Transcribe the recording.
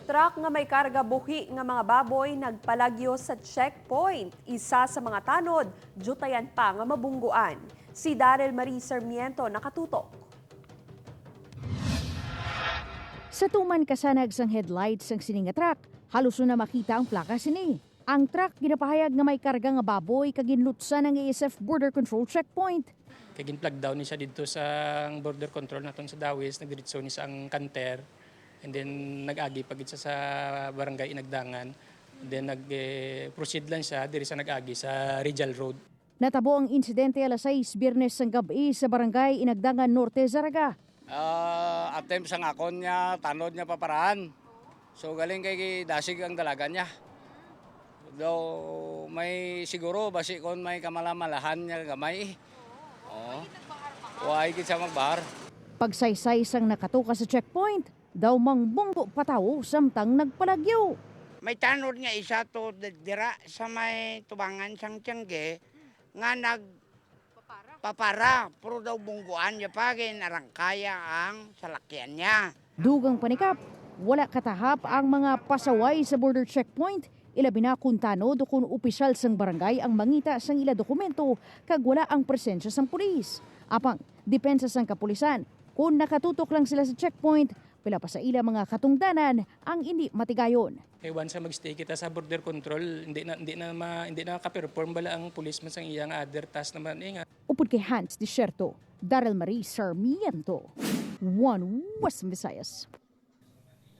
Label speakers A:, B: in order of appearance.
A: Truck nga may karga buhi nga mga baboy nagpalagyo sa checkpoint. Isa sa mga tanod, jutayan pa nga mabungguan. Si Daryl Marie Sarmiento nakatutok.
B: Sa tuman kasanag sang headlights sang sininga truck, halos na makita ang plaka sini. Ang truck ginapahayag nga may karga nga baboy kaginlutsan ng ASF Border Control Checkpoint.
C: Kagin-plug down ni siya dito sa border control naton sa Dawis, nagdiretso ni sa ang kanter. And then nag-agi pagit siya sa barangay Inagdangan. And then nag-proceed lang siya diri sa nag-agi sa Rizal Road.
B: Natabo ang insidente alas 6 Biyernes sang gabi sa barangay Inagdangan Norte, Zaraga.
D: Attempt sang akon niya, tanod niya paparaan. So galing kay dasig ang dalaga niya. Daw may siguro basi kon may kamalamalahan niya gamay. Oh. Why gid sa magbahar.
B: Pagsaysay sang nakatuka sa checkpoint, daw mangbunggo patawo samtang nagpalagyo.
E: May tanod nga isa to dira sa may tubangan sang Tiangge nga papara pero daw bungguan niya pagin arangkaya ang salakyan niya.
B: Dugang panikap, wala katahap ang mga pasaway sa border checkpoint. Ilabi na kung tanod o kung opisyal sang barangay ang mangita sang ila dokumento kag wala ang presensya sang pulis. Apang, depensa sang kapulisan, kung nakatutok lang sila sa checkpoint, pila pa sa ila mga katungdanan ang hindi matigayon.
C: Once magstay kita sa border control, hindi na ka-perform bala ang pulis man sang iyang other task naman nga.
B: Upod kay Hans Desierto, Daryl Marie Sarmiento, One West Visayas.